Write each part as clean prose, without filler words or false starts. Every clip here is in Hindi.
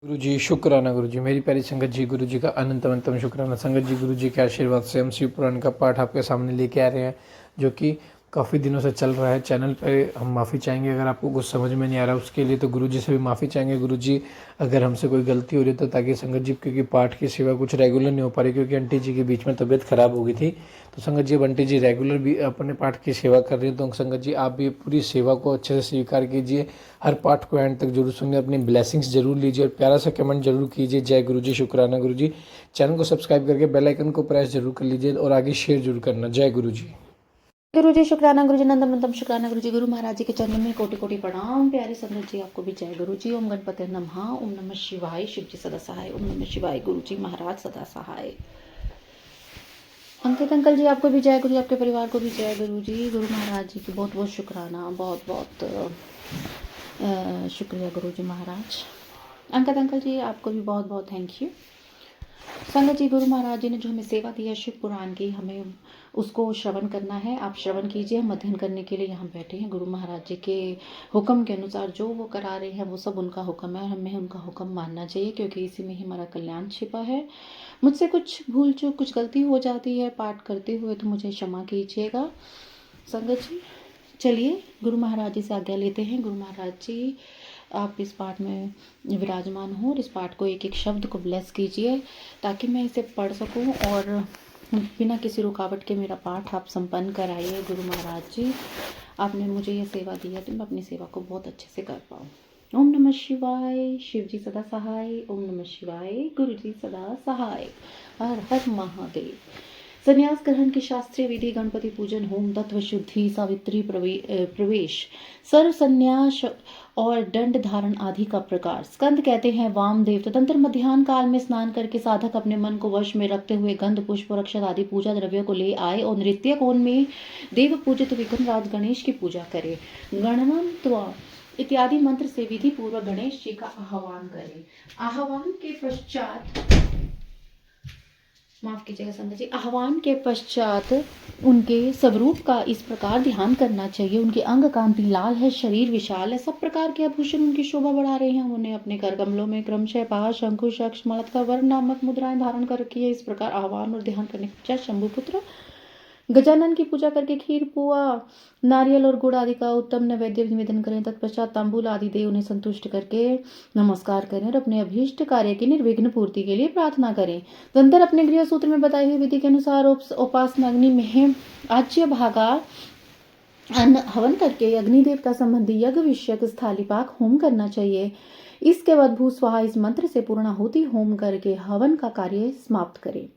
गुरु जी शुक्राना गुरु जी, मेरी प्यारी संगत जी, गुरु जी का अनंत अनंतम शुक्राना। संगत जी, गुरु जी के आशीर्वाद से हम शिव पुराण का पाठ आपके सामने लेके आ रहे हैं, जो कि काफ़ी दिनों से चल रहा है चैनल पे। हम माफ़ी चाहेंगे अगर आपको कुछ समझ में नहीं आ रहा उसके लिए, तो गुरु जी से भी माफ़ी चाहेंगे। गुरु जी, अगर हमसे कोई गलती हो रही है तो, ताकि संगत जी, क्योंकि पाठ की सेवा कुछ रेगुलर नहीं हो पा रही, क्योंकि आंटी जी के बीच में तबीयत खराब हो गई थी। तो संगत जी, अब आंटी जी रेगुलर भी अपने पाठ की सेवा कर रही है, तो संगत जी आप भी पूरी सेवा को अच्छे से स्वीकार कीजिए। हर पाठ को एंड तक जरूर सुनिए, अपनी ब्लेसिंग्स जरूर लीजिए और प्यारा सा कमेंट जरूर कीजिए। जय गुरु जी, शुक्राना गुरु जी। चैनल को सब्सक्राइब करके बेल आइकन को प्रेस जरूर कर लीजिए और आगे शेयर जरूर करना। जय गुरु जी। गुरु जी शुक्राना, गुरु जी नंदन नंदन शुक्राना गुरु जी। गुरु महाराज जी के चरणों में कोटि कोटि प्रणाम। प्यारे संगत जी, आपको भी जय गुरु जी। ओम गणपति नमः। ओम नमः शिवाय। शिव जी सदा सहाय। ओम नमः शिवाय। गुरु जी महाराज सदा सहाय। अंकित अंकल जी, आपको भी जय गुरु जी। आपके परिवार को भी जय गुरु जी। गुरु महाराज जी की बहुत बहुत शुक्राना, बहुत बहुत शुक्रिया गुरु जी महाराज। अंकित अंकल जी, आपको भी बहुत बहुत थैंक यू। संगत जी, गुरु महाराज जी ने जो हमें सेवा दी है शिव पुराण की, हमें उसको श्रवण करना है। आप श्रवण कीजिए, हम अध्ययन करने के लिए यहाँ बैठे हैं। गुरु महाराज जी के हुक्म के अनुसार जो वो करा रहे हैं वो सब उनका हुक्म है, और हमें उनका हुक्म मानना चाहिए, क्योंकि इसी में ही हमारा कल्याण छिपा है। मुझसे कुछ भूल चूक, कुछ गलती हो जाती है पाठ करते हुए, तो मुझे क्षमा कीजिएगा। संगत जी, चलिए गुरु महाराज जी से आज्ञा लेते हैं। गुरु महाराज जी, आप इस पाठ में विराजमान हो और इस पाठ को एक एक शब्द को ब्लेस कीजिए, ताकि मैं इसे पढ़ सकूं और बिना किसी रुकावट के मेरा पाठ आप संपन्न कराइए। गुरु महाराज जी, आपने मुझे ये सेवा दी है, तो मैं अपनी सेवा को बहुत अच्छे से कर पाऊँ। ओम नमः शिवाय। शिव जी सदा सहाय। ओम नमः शिवाय। गुरु जी सदा सहाय। हर हर महादेव। संन्यास ग्रहण की शास्त्रीय विधि: गणपति पूजन, होम, तत्व शुद्धि, सावित्री प्रवेश, सर्व संन्यास और दंड धारण आदि का प्रकार। स्कंद कहते हैं वामदेव। तदंतर मध्याह्न काल में स्नान करके साधक अपने मन को वश में रखते हुए गंध पुष्प और अक्षत आदि पूजा द्रव्यों को ले आए और नृत्य कोण में देव पूजित विघ्नराज गणेश की पूजा करे। गणनम त्वा इत्यादि मंत्र से विधि पूर्वक गणेश जी का आह्वान करें। आह्वान के पश्चात, माफ कीजिएगा संगत जी, आह्वान के पश्चात उनके स्वरूप का इस प्रकार ध्यान करना चाहिए। उनके अंग कांति लाल है, शरीर विशाल है, सब प्रकार के आभूषण उनकी शोभा बढ़ा रहे हैं। उन्होंने अपने कर कमलों में क्रमशः पाश, अंकुश, अक्ष, मलत्कार, वर्ण नामक मुद्राएं धारण कर रखी है। इस प्रकार आह्वान और ध्यान करने के पश्चात शंभुपुत्र गजानन की पूजा करके खीर, पुआ, नारियल और गुड़ आदि का उत्तम नैवेद्य निवेदन करें। तत्पश्चात तांबूल आदि दे उन्हें संतुष्ट करके नमस्कार करें और अपने अभीष्ट कार्य की निर्विघ्न पूर्ति के लिए प्रार्थना करें। तदंतर अपने गृह सूत्र में बताई हुई विधि के अनुसार उपासना अग्नि में आज्य भागा अन्न हवन करके अग्निदेवता संबंधी यज्ञ विषयक स्थालीपाक होम करना चाहिए। इसके बाद भूस्वाहा इस मंत्र से पूर्णाहुति होम करके हवन का कार्य समाप्त करें।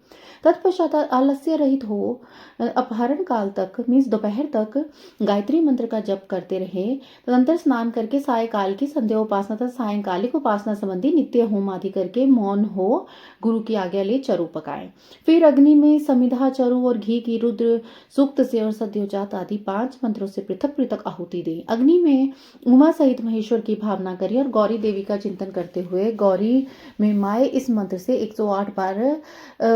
तत्पश्चात आलस्य रहित हो अपहरण काल तक, मीन्स दोपहर तक, गायत्री मंत्र का जप करते रहे। तदंतर स्नान करके सायकाल की संध्या उपासना तथा सायंकालिक उपासना संबंधी नित्य होम आदि करके मौन हो गुरु की आज्ञा ले चरु पकाएं। फिर अग्नि में समिधा, चरु और घी की रुद्र सूक्त से और सद्योजात आदि 5 मंत्रों से पृथक पृथक आहुति दें। अग्नि में उमा सहित महेश्वर की भावना करें और गौरी देवी का चिंतन करते हुए गौरी में माए इस मंत्र से 108 बार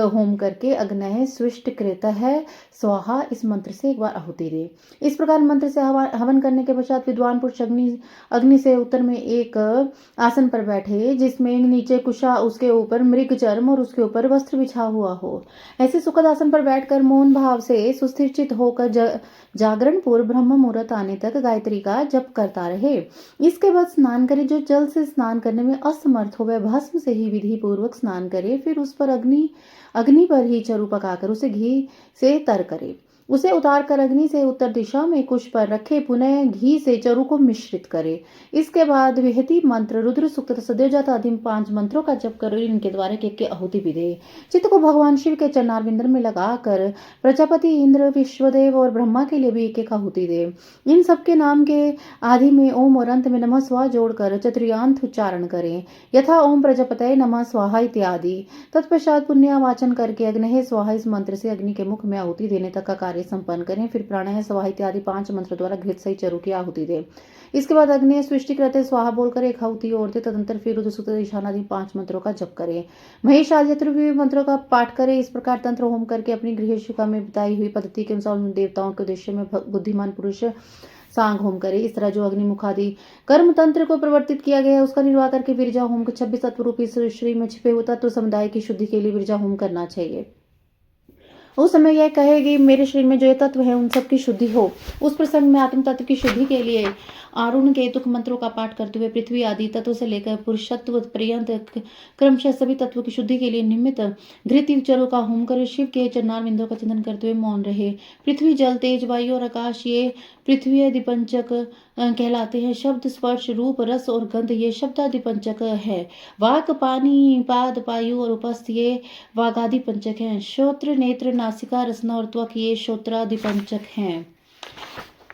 होम करके अग्नय स्विष्ट कृत है स्वाहा इस मंत्र से 1 बार आहुति दे। इस प्रकार मंत्र से हवन करने के पश्चात विद्वान पुरुष अग्नि से उत्तर में एक आसन पर बैठे, जिसमें नीचे कुशा, उसके ऊपर मृग चर्म और उसके ऊपर वस्त्र बिछा हुआ हो। ऐसे सुखद आसन पर बैठकर मौन भाव से सुस्थिरचित होकर जागरण पूर्व ब्रह्म मुहूर्त आने तक गायत्री का जप करता रहे। इसके बाद स्नान करे। जो जल से स्नान करने में असमर्थ हो वह भस्म से ही विधि पूर्वक स्नान करे। फिर उस पर अग्नि पर ही चरु पकाकर उसे घी से तर करे। उसे उतार कर अग्नि से उत्तर दिशा में कुश पर रखे, पुनः घी से चरु को मिश्रित करे। इसके बाद विहति मंत्र, रुद्र सूक्त तथा सद्योजात आदि 5 मंत्रों का जप कर इनके द्वारा एक आहुति भी दे। चित्त को भगवान शिव के चरणारविंद में लगाकर प्रजापति, इंद्र, विश्वदेव और ब्रह्मा के लिए भी एक आहुति दे। इन सबके नाम के आदि में ओम और अंत में नमः स्वाहा जोड़कर चतुर्यांत उच्चारण करें, यथा ओम प्रजापतये नमः स्वाहा इत्यादि। तत्पश्चात पुण्यावाचन करके अग्नये स्वाहा इस मंत्र से अग्नि के मुख में आहुति देने तक का कार्य संपन्न करें। फिर प्राणय स्वाहा इत्यादि 5 मंत्र द्वारा घृत सहित चरु की आहुति दे। इसके बाद अग्नि सृष्टि करते स्वाहा बोलकर एक आहुति और दे। तदंतर फिर रुद्र सूक्त, ईशान आदि 5 मंत्रों का जप करें। महेश आदि चतुर्विध मंत्रों का पाठ करें। इस प्रकार तंत्र होम करके अपनी गृह शिका में बताई हुई पद्धति के अनुसार उन देवताओं के उद्देश्य में बुद्धिमान पुरुष सांग होम करे। इस तरह जो अग्निमुखादि कर्म तंत्र को प्रवर्तित किया गया है उसका निर्वाह करके विरजा होम को 26 तत्व रूपी शरीर में छिपे हुए तत्व समुदाय की शुद्धि के लिए विरजा होम करना चाहिए। उस समय यह कहेगी मेरे शरीर में जो ये तत्व है उन सब की शुद्धि हो। उस प्रसंग में आत्म तत्व की शुद्धि के लिए आरुण केतुक मंत्रों का पाठ करते हुए पृथ्वी आदि तत्व से लेकर पुरुषत्व पर्यंत क्रमशः सभी तत्वों की शुद्धि के लिए निमित्त घृत चरों का होम कर शिव के चरणार बिंदुओं का चिंतन करते हुए मौन रहे। पृथ्वी जल तेज वायु और आकाश ये पृथ्वी अधिपंचक कहलाते हैं। शब्द स्पर्श रूप रस और गंध ये शब्दाधिपंचक है। वाक पानी पाद पायु और उपस्थ ये वागादि पंचक हैं। श्रोत्र नेत्र नासिका रसना और त्वक ये श्रोत्रादिपंचक हैं।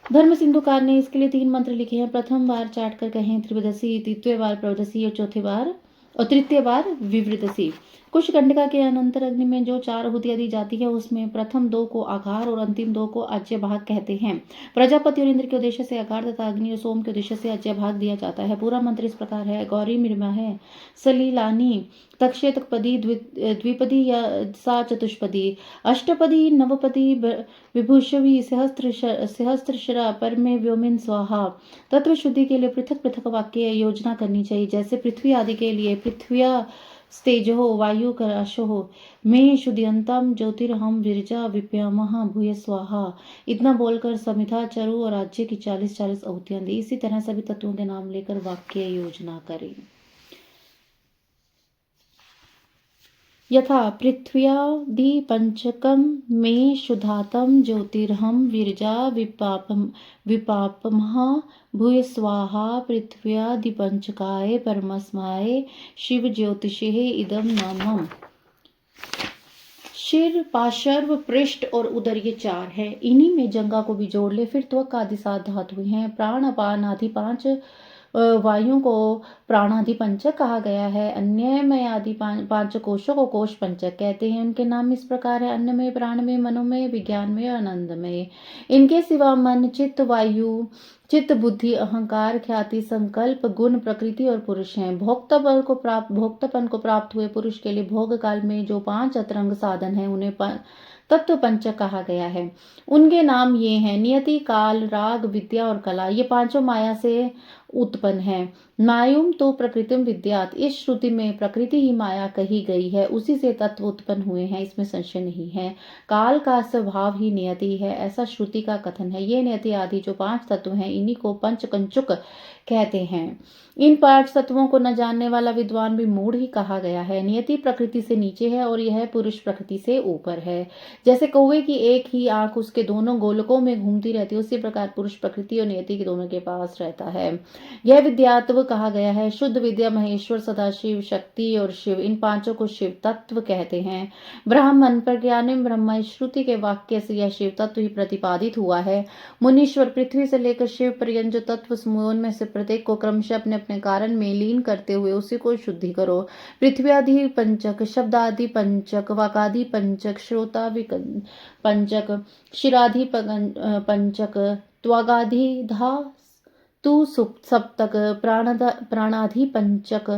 धर्म सिंधुकार ने इसके लिए 3 मंत्र लिखे हैं। प्रथम बार चाट कर कहें त्रिवदसी, द्वितीय बार प्रवदसी और तृतीय बार विवृतसी। कुश कंडिका के अनंतर अग्नि में जो 4 आहुतियां दी जाती है उसमें प्रथम 2 को आघार और अंतिम 2 को अज्य भाग कहते हैं। प्रजापति और इंद्र के उद्देश्य से आघार तथा अग्नि और सोम के उद्देश्य से अज्य भाग दिया जाता है। पूरा मंत्र इस प्रकार है। गौरी मृमा है सलीलानी तक्षेतकपदी द्विपदी या सा चतुष्पदी अष्टपदी नवपदी विभूषवी सहस्त्रशरा परमे व्योमिन स्वाहा। तत्व शुद्धि के लिए पृथक पृथक वाक्य योजना करनी चाहिए। जैसे पृथ्वी आदि के लिए पृथ्व्या तेजो वायु कराशो में शुद्धियंतम ज्योतिर्हम विरजा विप्यामह भूय स्वाहा। इतना बोलकर समिधा चरु और राज्य की 40-40 आहुतियां दी। इसी तरह सभी तत्वों के नाम लेकर वाक्य योजना करें। यथा पृथ्व्यादि पंचकम में शुद्धातम ज्योतिर्हम विरजा विपापमः भूय स्वाहा पृथ्व्यादि पंचकाय परमस्माय शिव ज्योतिषे इदम नामम। शिर पार्श्व पृष्ठ और उदर ये 4 है। इन्हीं में जंगा को भी जोड़ ले। फिर त्वक आदि 7 धातुएं हैं। प्राण अपान आदि 5 वायु को प्राणादि पंचक कहा गया है। अन्यमय आदि 5 कोशों को कोश पंचक कहते हैं। उनके नाम इस प्रकार है। अन्नमय, प्राणमय, मनोमय, विज्ञानमय और आनंदमय। इनके सिवा मन, चित्त, वायु, चित्त, बुद्धि, अहंकार, ख्याति, संकल्प, गुण, प्रकृति और पुरुष हैं। भोक्तापन को प्राप्त हुए पुरुष के लिए भोग काल में जो 5 अतरंग साधन हैं उन्हें तत्व पंचक कहा गया है। उनके नाम ये हैं नियति, काल, राग, विद्या और कला। ये 5 माया से उत्पन्न है। मायुम तो प्रकृतिम विद्यात। इस श्रुति में प्रकृति ही माया कही गई है। उसी से तत्व उत्पन्न हुए हैं, इसमें संशय नहीं है। काल का स्वभाव ही नियति है, ऐसा श्रुति का कथन है। ये नियति आदि जो 5 तत्व हैं इन्हीं को पंचकंचुक कहते हैं। इन 5 तत्वों को न जानने वाला विद्वान भी मूढ़ ही कहा गया है। नियति प्रकृति से नीचे है और यह पुरुष प्रकृति से ऊपर है। जैसे कौवे की एक ही आंख उसके दोनों गोलकों में घूमती रहती है, उसी प्रकार पुरुष प्रकृति और नियति के दोनों के पास रहता है। यह विद्यात्व कहा गया है। शुद्ध विद्या महेश्वर, सदाशिव, शक्ति और शिव, इन 5 को शिव तत्व कहते हैं। ब्राह्मण प्रज्ञानिम ब्रह्म, श्रुति के वाक्य से यह शिव तत्व ही प्रतिपादित हुआ है। मुनीश्वर, पृथ्वी से लेकर शिव पर्यंत जो तत्व समूह उनमें से प्रत्येक को क्रमशः अपने अपने कारण में लीन करते हुए उसी को शुद्धि करो। पृथ्वी आदि पंचक, शब्दादि पंचक, वाकादि पंचक, श्रोता पंचक, शिरादि पंचक, त्वगादि धा तु सप्तक, प्राणाधि पंचक,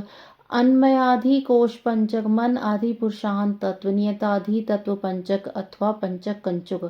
अन्मयाधि कोश पंचक, मन आदि पुरुषांत तत्व, नियताधि तत्व पंचक अथवा पंचक कंचुक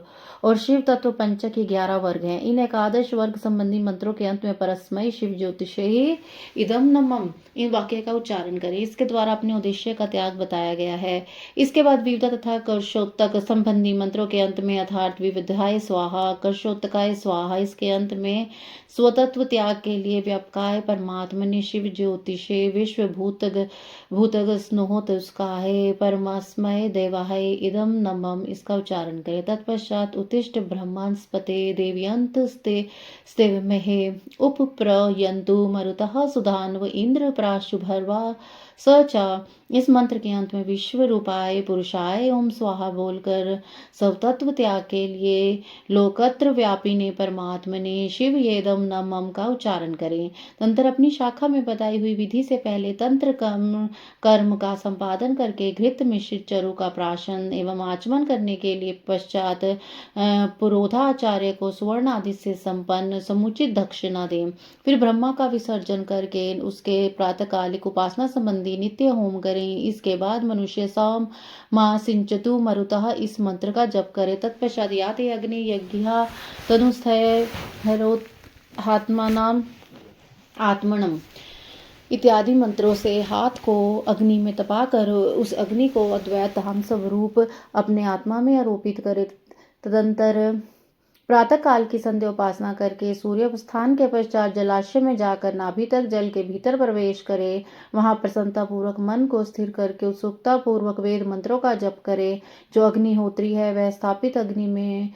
और शिव तत्व पंचक के 11 वर्ग हैं। इन एकादश वर्ग संबंधी मंत्रों के अंत में परस्मै शिव ज्योतिषे इदम नमम इन वाक्य का उच्चारण करें। इसके द्वारा अपने उद्देश्य का त्याग बताया गया है। इसके बाद विविधा तथा कर्षोत्तक संबंधी मंत्रों के अंत में अर्थात विविधाय स्वाहा, कर्षोत्तकाय स्वाहा, इसके अंत में स्वतत्व त्याग के लिए व्यापकाय परमात्मने शिव ज्योतिषे विश्वभूत भूतग स्नोहोतस्काय परमास्मय देवाय इदम नमम इसका उच्चारण करें। तत्पश्चात उत्तिष्ठ ब्रह्मांस्पते देव्यंतस्ते स्तेवमहे उपप्रयन्तु मरुतः सुधान्व इंद्र प्राशुभर्वा सचा। इस मंत्र के अंत में विश्व रूपाय पुरुषाय ओम स्वाहा बोलकर स्वतत्व त्याग के लिए लोकत्र व्यापी ने परमात्मा ने शिव येदम नमम का उच्चारण करें। तंत्र अपनी शाखा में बताई हुई विधि से पहले तंत्र कर्म का संपादन करके घृत मिश्रित चरु का प्राशन एवं आचमन करने के लिए पश्चात पुरोधाचार्य को स्वर्ण आदि से संपन्न समुचित दक्षिणा दें। फिर ब्रह्मा का विसर्जन करके उसके प्रातःकालिक उपासना संबंधी नित्य होम करें। इसके बाद मनुष्य सौम मां सिंचतु मरुतः इस मंत्र का जप करे। तत्पश्चात याते अग्नि यज्ञ तनुस्थय आत्मानाम आत्मनम इत्यादि मंत्रों से हाथ को अग्नि में तपाकर उस अग्नि को अद्वैत धाम स्वरूप अपने आत्मा में आरोपित करे। तदंतर प्रातः काल की संध्या उपासना करके सूर्योत्थान के पश्चात जलाशय में जाकर नाभि तक जल के भीतर प्रवेश करे। वहां प्रसन्नता पूर्वक मन को स्थिर करके उत्सुकता पूर्वक वेद मंत्रों का जप करे। जो अग्निहोत्री है वह स्थापित अग्नि में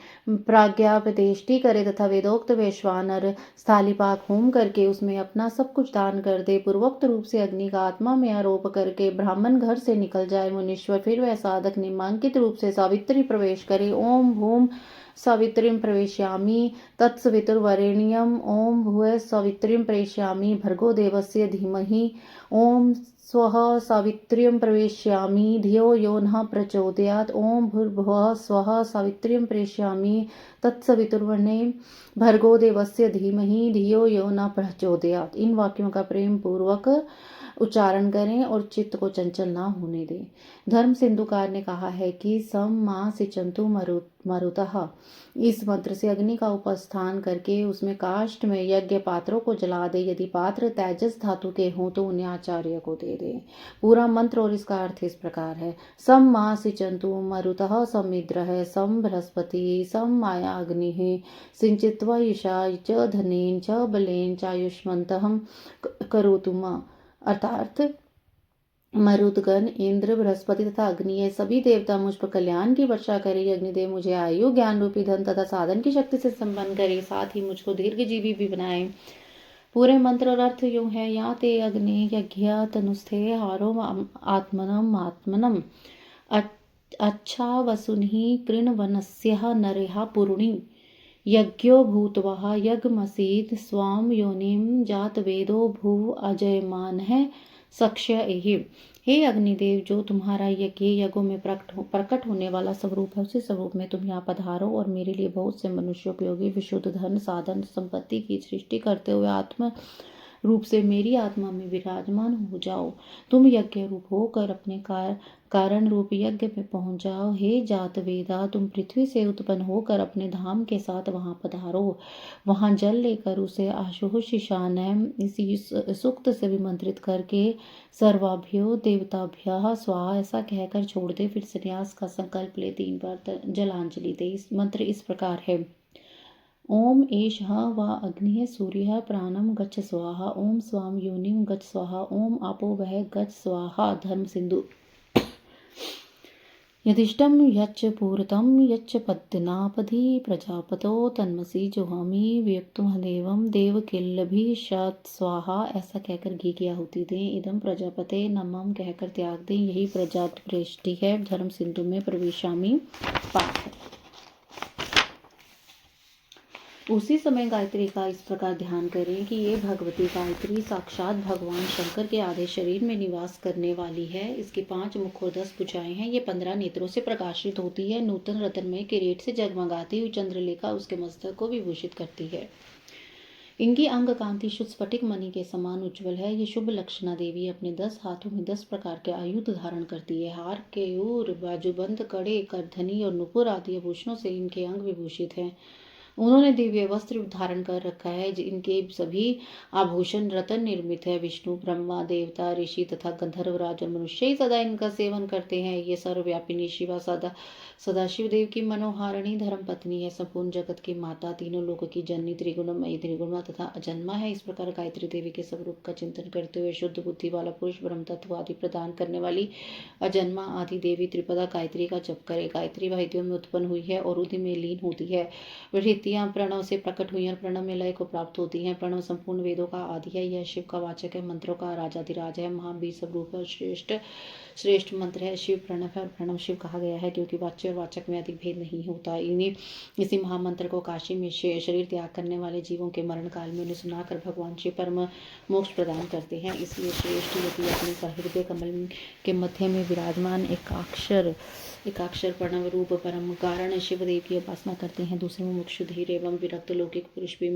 प्राज्ञापदेष्टि करे तथा वेदोक्त वैश्वानर स्थालीपाक होम करके उसमें अपना सब कुछ दान कर दे। पूर्वोक्त रूप से अग्नि का आत्मा में आरोप करके ब्राह्मण घर से निकल जाए। मुनीश्वर फिर वह साधक निम्नांकित रूप से सावित्री प्रवेश करे। ओम भूम सावित्रीं प्रवेशयामि तत्सवितुर्वरेण्यं ओम भुवः सावित्रीं प्रेषयामि भर्गो देवस्य धीमहि ओम स्वः सावित्रीं प्रवेशयामि धियो यो नः प्रचोदयात् ओम भूर्भुवः स्वः सावित्रीं प्रेषयामि तत्सवितुर्वरेण्यं भर्गो देवस्य धीमहि धियो यो न प्रचोदयात्। इन वाक्यों का प्रेम पूर्वक उच्चारण करें और चित्त को चंचल ना होने दें। धर्म सिंधुकार ने कहा है कि सम मां सिचंतु मरुतः। इस मंत्र से अग्नि का उपस्थान करके उसमें काष्ठ में यज्ञ पात्रों को जला दे। यदि पात्र तेजस धातु के हों तो उन्हें आचार्य को दे दे। पूरा मंत्र और इसका अर्थ इस प्रकार है। सम मां सिचंतु मरुतः समिद्र सम बृहस्पति सम माया अग्नि सिंचित्वा ईशा च धनेन च बलेन चायुष्मन्तः करोतु मां। अर्थात मरुदगण इंद्र बृहस्पति तथा अग्नि ये सभी देवता मुझ पर कल्याण की वर्षा करे। अग्निदेव मुझे आयु ज्ञान रूपी धन तथा साधन की शक्ति से संपन्न करे। साथ ही मुझको दीर्घजीवी भी बनाए। पूरे मंत्र और अर्थ यूं है। या ते अग्नि यज्ञ तनुस्थे हारो आत्मनम आत्मनम अच्छा वसुनि कृणवनस्य नरेहा पुरुणी यज्ञो भूतवा यज्ञमसीद स्वाम योनिम जात वेदो भुव अजयमान है सक्ष्य एहि। हे अग्निदेव, जो तुम्हारा यज्ञ यज्ञों में प्रकट होने वाला स्वरूप है, उसी स्वरूप में तुम यहाँ पधारो और मेरे लिए बहुत से मनुष्योपयोगी विशुद्ध धन साधन संपत्ति की सृष्टि करते हुए आत्म रूप से मेरी आत्मा में विराजमान हो जाओ। तुम यज्ञ रूप होकर अपने कारण रूप यज्ञ में पहुंच जाओ। हे जात वेदा, तुम पृथ्वी से उत्पन्न होकर अपने धाम के साथ वहां पधारो। वहां जल लेकर उसे आशुष ईशान इसी सूक्त से विमंत्रित करके सर्वाभ्यो देवताभ्य स्वाहा ऐसा कहकर छोड़ दे। फिर संन्यास का संकल्प ले 3 बार जलांजलि दे। इस मंत्र इस प्रकार है। ओम एषः वा अग्निः सूर्यः प्राणं गच्छ स्वाहा ओम स्वाम योनिं गच्छ स्वाहा ओम आपो वह गच्छ स्वाहा। धर्म सिंधु। यदिष्टं यच्च पूर्तं यच्च पद्मनापधि प्रजापतो तन्मसि जुहामि वियुक्तमदेवं देवकिल्लभिषत् स्वाहा ऐसा कहकर घी की आहुति दें। इदम प्रजापते नमः कहकर त्याग दें। यही प्रजापति है। धर्म सिंधु में प्रवेशामि पाठ है। उसी समय गायत्री का इस प्रकार ध्यान करें कि ये भगवती गायत्री साक्षात भगवान शंकर के आधे शरीर में निवास करने वाली है। इसकी 5 मुख और 10 भुजाएं हैं। ये 15 नेत्रों से प्रकाशित होती है। नूतन रत्नमय किरीट से जगमगाती हुई चंद्रलेखा उसके मस्तक को विभूषित करती है। इनकी अंग कांति शुद्ध स्फटिक मणि के समान उज्ज्वल है। ये शुभ लक्षणा देवी अपने 10 हाथों में 10 प्रकार के आयुध धारण करती है। हार, केयूर, बाजूबंद, कड़े, करधनी और नुपुर आदि आभूषणों से इनके अंग विभूषित हैं। उन्होंने दिव्य वस्त्र धारण कर रखा है। इनके सभी आभूषण रत्न निर्मित है। विष्णु, ब्रह्मा, देवता, ऋषि तथा गंधर्वराज और मनुष्य ही सदा इनका सेवन करते हैं। ये सर्वव्यापिनी शिवा सदाशिव देव की मनोहारिणी धर्म पत्नी है। संपूर्ण जगत की माता, तीनों लोगों की जननी, त्रिगुणमयी, त्रिगुणा तथा अजन्मा है। इस प्रकार गायत्री देवी के स्वरूप का चिंतन करते हुए शुद्ध बुद्धि वाला पुरुष ब्रह्म तत्व आदि प्रदान करने वाली अजन्मा आदि देवी त्रिपदा गायत्री का जप करे। गायत्री वाद्यों में उत्पन्न हुई है और उन्हीं में लीन होती है। प्रणव से प्रकट हुई और प्रणव में लय को प्राप्त होती हैं। प्रणव संपूर्ण वेदों का आदि है। यह शिव का वाचक है, मंत्रों का राजाधिराज है, महाबीज स्वरूप है, श्रेष्ठ मंत्र है। शिव प्रणव है और प्रणव शिव कहा गया है क्योंकि वाच्य और वाचक में अधिक भेद नहीं होता। इसी महामंत्र को काशी में शरीर त्याग करने वाले जीवों के मरण काल में उन्हें सुनाकर भगवान शिव परम मोक्ष प्रदान करते हैं। इसलिए श्रेष्ठ यदि अपने हृदय कमल के मध्य में विराजमान एकाक्षर प्रणव रूप परम कारण शिवदेव की उपासना करते हैं। दूसरे में मुक्ष धीर एवं विरक्त लौकिक पुरुष भी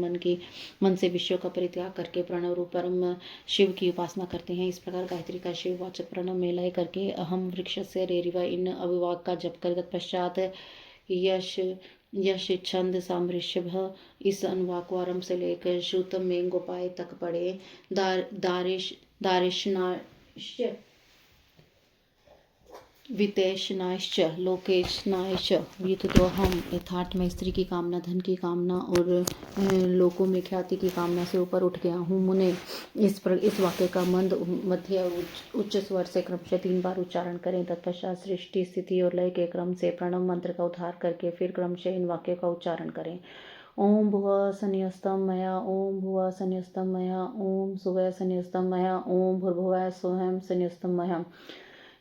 मन से विषयों का परित्याग करके प्रणव रूप परम शिव की उपासना करते हैं। इस प्रकार गायत्री का शिव वाचक प्रणव में लय करके अहम वृक्ष से रेरिवा इन अविवाक का जप कर तत्पश्चात यश यश छंद सामृषभ, इस अनुवाक को आरंभ से लेकर श्रुतम में गोपाय तक पढ़े। दारिशनाश्च वितेशनाश्च लोकेशनाश्च व्युत्थोहम, यथार्थ में स्त्री की कामना, धन की कामना और लोकों में ख्याति की कामना से ऊपर उठ गया हूँ। मुने इस वाक्य का मंद, मध्य और उच्च स्वर से क्रमशः 3 बार उच्चारण करें। तत्पश्चात सृष्टि, स्थिति और लय के क्रम से प्रणव मंत्र का उद्धार करके फिर क्रमशः इन वाक्यों का उच्चारण करें। ओम भुवः संन्यस्तम मया, ओम भुवः संन्यस्तम मया, ओम सुवः संन्यस्तम मया, ओम भूर्भुवः स्वयं संन्यस्तम मया।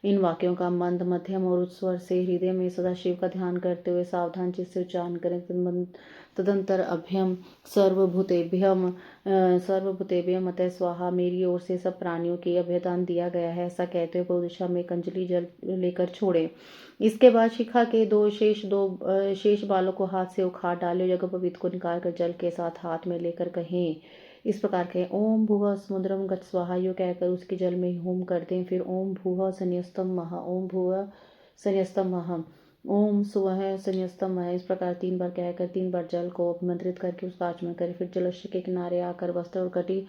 इन वाक्यों का मंद, मध्यम और उच्च स्वर से हृदय में सदाशिव का ध्यान करते हुए सावधान चित्त से उच्चारण करें। तदंतर अभ्यम सर्वभूतेभ्यम अतः स्वाहा, मेरी ओर से सब प्राणियों के अभ्यदान दिया गया है, ऐसा कहते हुए पूर्व दिशा में कंजली जल लेकर छोड़े। इसके बाद शिखा के दो शेष बालों को हाथ से उखाड़ डाले, यज्ञोपवीत को निकाल कर जल के साथ हाथ में लेकर कहें, इस प्रकार के ओम भुवः समुद्रम गच्छ स्वाहा यो कहकर उसके जल में होम कर दें। फिर ओम भुवः संन्यस्तम महा, ओम भुवः संन्यस्तम महा, ओम सुवः संन्यस्तम महा, इस प्रकार 3 बार कहकर 3 बार जल को अभिमंत्रित करके उसका आचमन करें। फिर जलस्य के किनारे आकर वस्त्र और कटी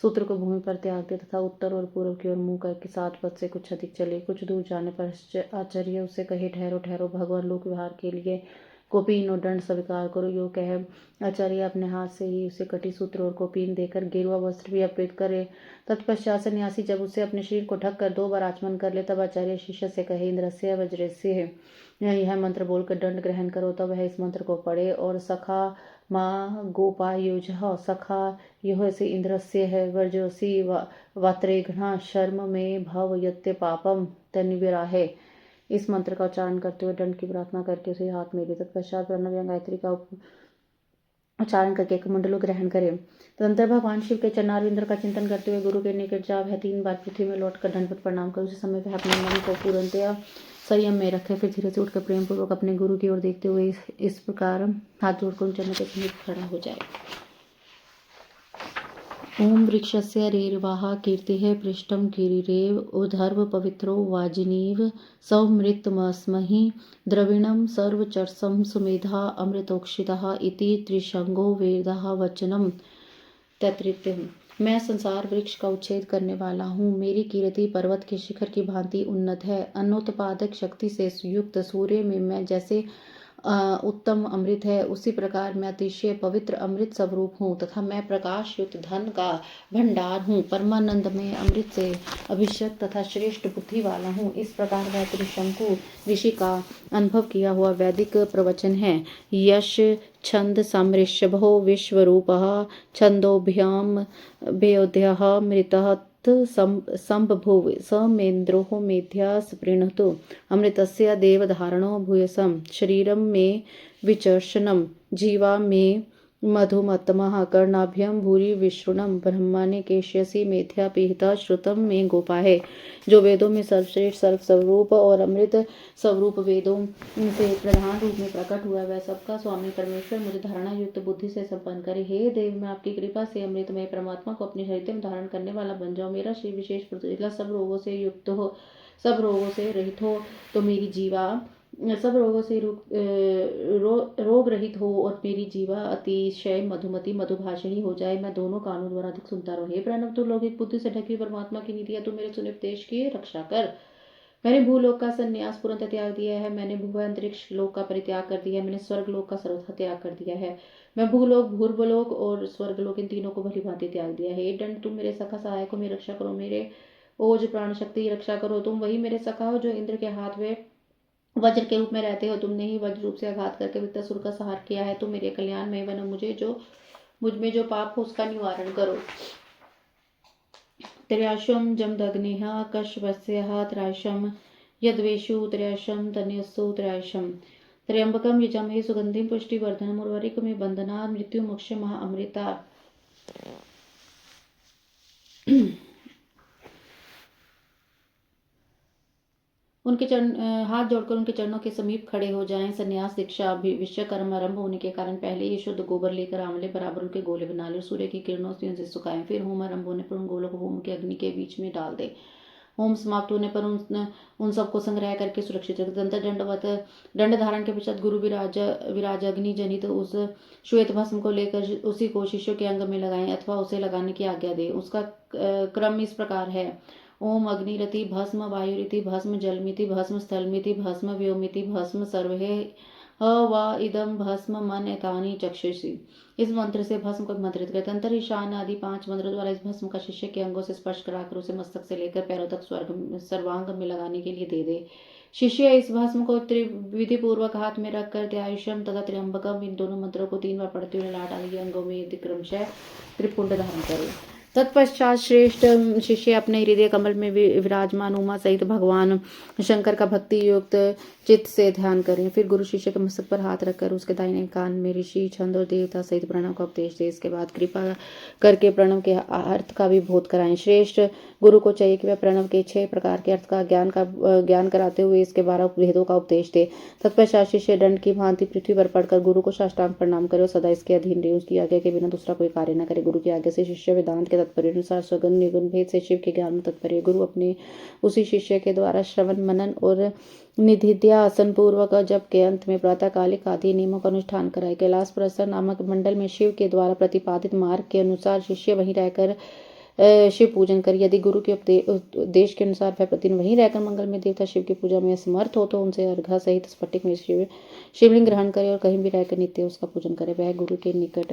सूत्र को भूमि पर त्याग दे तथा उत्तर और पूर्व की ओर मुंह करके 7 पद से कुछ अधिक चले। कुछ दूर जाने पर आचार्य उससे कहे, ठहरो ठहरो, भगवान लोक विहार के लिए कोपीन और दंड स्वीकार करो। यो कह आचार्य अपने हाथ से ही उसे कटी सूत्र और कोपीन देकर गेरुआ वस्त्र भी अर्पित करे। तत्पश्चात सन्यासी जब उसे अपने शरीर को ढक कर 2 बार आचमन कर ले, तब आचार्य शिष्य से कहे, इंद्रस्य वज्रस्य है, यह मंत्र बोलकर दंड ग्रहण करो। तब वह इस मंत्र को पढ़े और सखा माँ गोपायुज, सखा यह से इंद्रस्य है, वर्जसी वात्रेघ्ना शर्म में भव यत्य पापम तनिविराहे, इस मंत्र का उच्चारण करते हुए दंड की प्रार्थना करके उसे हाथ में ले। तत्पश्चात प्रणव या गायत्री का उच्चारण करके कमंडलों ग्रहण करें। तदंतर भगवान शिव के चरणारविंद का चिंतन करते हुए गुरु के निकट जा वह 3 बार पृथ्वी में लौटकर दंडवत प्रणाम कर उसी समय वह अपने मन को पूर्णतया संयम में रखे। फिर धीरे से उठकर प्रेम पूर्वक अपने गुरु की ओर देखते हुए इस प्रकार हाथ जोड़कर उन चरणों के समीप खड़ा हो जाए। ओम वृक्षस्य रेर्वाः कीर्तिः पृष्ठं गिरिरेव उर्ध्व पवित्रो वाजिनीव सौमृतमस्महि द्रविणं सर्वचर्षं सुमेधा अमृतोक्षितः इति त्रिशंगो वेदः वचनम। तैत्तिरीय, मैं संसार वृक्ष का उच्छेद करने वाला हूँ। मेरी कीर्ति पर्वत के शिखर की भांति उन्नत है। अन्नोत्पादक शक्ति से युक्त सूर्य में मैं जैसे उत्तम अमृत है, उसी प्रकार मैं अतिशय पवित्र अमृत स्वरूप हूँ तथा मैं प्रकाश युक्त धन का भंडार हूँ। परमानंद में अमृत से अभिषेक तथा श्रेष्ठ बुद्धि वाला हूँ। इस प्रकार वह त्रिशंकु ऋषि का अनुभव किया हुआ वैदिक प्रवचन है। यश छंद सामृषभो विश्वरूपः छंदोभ्याम वेद्यः मृतः संबभूव समेन्द्रो मेध्या स्पृणतु अमृतस्य देवधारणो भूयसं शरीरं मे विचर्षणं जीवा मे मधुमत्तमः कर्णाभ्यम भूरि विश्रुणम ब्रह्माण्य केश्यसि मेध्या पिहिता श्रुतम में गोपाहे। जो वेदों में सर्वश्रेष्ठ सर्वस्वरूप और अमृत स्वरूप वेदों से प्रधान रूप में प्रकट हुआ, वह सबका स्वामी परमेश्वर मुझे धारणा युक्त बुद्धि से संपन्न करे। हे देव, मैं आपकी कृपा से अमृतमय परमात्मा को अपने हृदय में धारण करने वाला बन जाऊं। मेरा शरीर विशेष प्रतिला सब रोगों से युक्त हो, सब रोगों से रहित हो, तो मेरी जीवा सब रोगों से रोग रहित हो और मेरी जीवा अतिशय मधुमती मधुभाषिणी हो जाए। मैं दोनों कानों द्वारा अधिक सुनता रहो। हे प्रणव, तू लौकिक बुद्धि से ढकी परमात्मा की नीति है, तू मेरे सुनिपदेश की रक्षा कर। मैंने भूलोक का संन्यास पूर्णतः त्याग दिया है। मैंने भूव अंतरिक्ष लोक का परित्याग कर दिया है। मैंने स्वर्ग लोक का सर्वथा त्याग कर दिया है। मैं भूलोक, भूर्वलोक और स्वर्गलोक, इन तीनों को भली भांति त्याग दिया है। हे दंड, तुम मेरे सखा सहायक हो, मेरी रक्षा करो। मेरे ओज प्राण शक्ति रक्षा करो। तुम वही मेरे सखा हो जो इंद्र के हाथ में वज्र के रूप में रहते हो। तुमने ही वज्र रूप से आघात करके वित्तासुर का संहार किया है। तुम मेरे कल्याण में बनो। मुझ में जो पाप हो उसका निवारण करो। त्रयाशम जमदग्निः कश्यपस्यः त्रयाशम यद्वेषु त्रयाशम तन्यस्सु त्रयाशम त्र्यंबकम यजामहे सुगंधिम पुष्टिवर्धनम उर्वारुकमिव बन्धनात् मृत्युमोक्षमाः अमृता। उनके हाथ जोड़कर उनके चरणों के समीप खड़े हो जाएं। संन्यास दीक्षा विश्वकर्म आरंभ होने के कारण पहले ये शुद्ध गोबर लेकर आंवले बराबर उनके गोले बना ले, सूर्य की किरणों से उनसे सुखाएं। फिर होम आरंभ होने पर उन गोलों को होम के अग्नि के बीच में डाल दे। होम समाप्त होने पर उन सबको संग्रह करके सुरक्षित रख दंत दंडवत दंड धारण के पश्चात गुरु विराजाग्नि जनित उस श्वेत भस्म को लेकर उसी को शिष्यों के अंग में लगाएं अथवा उसे लगाने की आज्ञा दे। उसका क्रम इस प्रकार है: ओम अग्निरति भस्म, वायुरिति भस्म, जलमिति भस्म, स्थलमिति भस्म, व्योमिति भस्म, सर्वे व इदम भस्म मन एतानि चक्षुषि। इस मंत्र से भस्म को मंत्रित कर तंत्र ईशान आदि 5 मंत्रों द्वारा इस भस्म का शिष्य के अंगों से स्पर्श कराकर उसे मस्तक से लेकर पैरों तक सर्वांग में लगाने के लिए दे दे। शिष्य इस भस्म को विधि पूर्वक हाथ में रखकर त्यायुषम तथा त्र्यंबकम इन दोनों मंत्रों को 3 बार पढ़ते हुए लाट आदि अंगों में क्रमशः त्रिपुंड धारण करे। तत्पश्चात श्रेष्ठ शिष्य अपने हृदय कमल में विराजमान उमा सहित भगवान शंकर का भक्ति युक्त चित्त से ध्यान करें। फिर गुरु शिष्य के मस्तक पर हाथ रखकर उसके दाहिने कान में ऋषि छंद और देवता सहित प्रणव का उपदेश दे। इसके बाद कृपा करके प्रणव के अर्थ का भी बोध कराएं। श्रेष्ठ गुरु को चाहिए कि वह प्रणव के 6 प्रकार के अर्थ का ज्ञान कराते हुए इसके 12 भेदों का उपदेश दे। तत्पश्चात शिष्य दंड की भांति पृथ्वी पर पड़कर गुरु को साष्टांग प्रणाम करे और सदा इसके अधीन रहे। उसकी आज्ञा के बिना दूसरा कोई कार्य न करे। गुरु की आज्ञा से शिष्य वेदांत के तात्पर्य अनुसार सगुण निगुण भेद से शिव के ज्ञान में तत्पर है। गुरु अपने उसी शिष्य के द्वारा श्रवण मनन और निधिध्यासन पूर्वक जप के अंत में प्रातःकालिक आदि नियमों का अनुष्ठान कराए। कैलाश प्रसर नामक मंडल में शिव के द्वारा प्रतिपादित मार्ग के अनुसार शिष्य वहीं रहकर शिव पूजन करे। यदि गुरु के उपदेश के अनुसार वह प्रतिदिन वहीं रहकर मंगल में देवता शिव की पूजा में असमर्थ हो तो उनसे अर्घा सहित स्फटिक में शिवलिंग ग्रहण करे और कहीं भी रहकर नित्य उसका पूजन करे। वह गुरु के निकट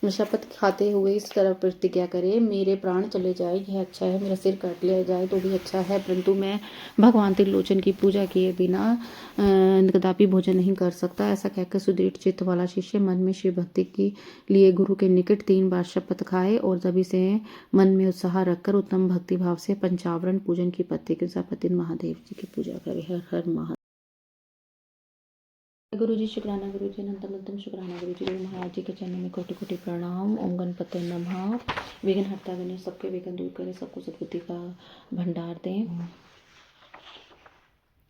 शपथ खाते हुए इस तरह प्रतिज्ञा करे: मेरे प्राण चले जाए यह अच्छा है, मेरा सिर काट लिया जाए तो भी अच्छा है, परंतु मैं भगवान त्रिलोचन की पूजा किए बिना कदापि भोजन नहीं कर सकता। ऐसा कहकर सुदृढ़ चित्त वाला शिष्य मन में शिव भक्ति के लिए गुरु के निकट 3 बार शपथ खाए और जब इसे मन में उत्साह रखकर उत्तम भक्ति भाव से पंचावरण पूजन की पद्धति के अनुसार प्रतिदिन महादेव जी की पूजा करे। हर हर महादेव। गुरु जी शुक्राना, गुरु जी अनंतम शुक्राना, गुरु जी गुरु महाराज जी के चरणों में कोटि कोटि प्रणाम। ओम गणपते नमः। विघ्न हरता गणेश सबके विघ्न दूर करे, सबको सद्बुद्धि का भंडार दें।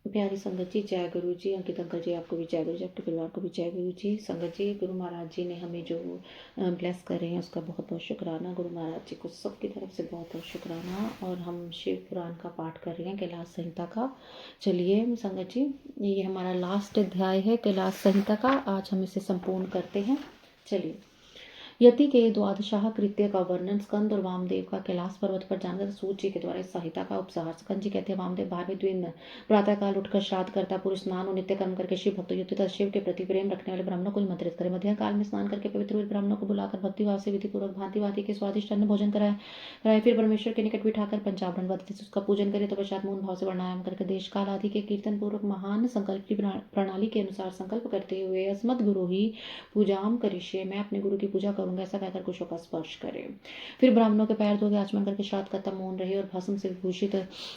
प्यारी संगत जी, जय गुरु जी। अंकित अंकल जी आपको भी जय गुरु जी, आपके परिवार को भी जय गुरु जी। संगत जी, गुरु महाराज जी ने हमें जो ब्लेस कर रहे हैं उसका बहुत बहुत शुक्राना। गुरु महाराज जी को सबकी तरफ से बहुत बहुत शुक्राना। और हम शिव पुराण का पाठ कर रहे हैं, कैलाश संहिता का। चलिए संगत जी, ये हमारा लास्ट अध्याय है कैलाश संहिता का। आज हम इसे संपूर्ण करते हैं। चलिए, यति के द्वादशाह कृत्य का वर्णन स्कंद और वामदेव का कैलाश पर्वत पर जानकर सूत जी के द्वारा इस संहिता का उपसार। स्कंद जी कहते हैं, वामदेव 12वें दिन प्रातःकाल उठकर श्राद्ध करता पुरुष स्नान और नित्य कर्म करके शिव भक्त युक्त तथा शिव के प्रति प्रेम रखने वाले ब्राह्मणों को निमंत्रित करे। मध्याह्न काल में स्नान करके पवित्र हुए ब्राह्मणों को बुलाकर भक्तिभाव से विधिपूर्वक भांति भांति के स्वादिष्ट अन्न भोजन कराए। फिर परमेश्वर के निकट बिठाकर पंचावरण पद्धति से उसका पूजन करे। तो पश्चात मौन भाव से वर्णायाम करके देश काल आदि के कीर्तन पूर्वक महान संकल्प की प्रणाली के अनुसार संकल्प करते हुए अस्मत् गुरु ही पूजाम करिष्ये, मैं अपने गुरु की पूजा करूंगा, ऐसा कहकर कुशों का स्पर्श करे। फिर ब्राह्मणों के पैर धो के आचमन करके श्राद्ध करता मौन रहे और भस्म से विभूषित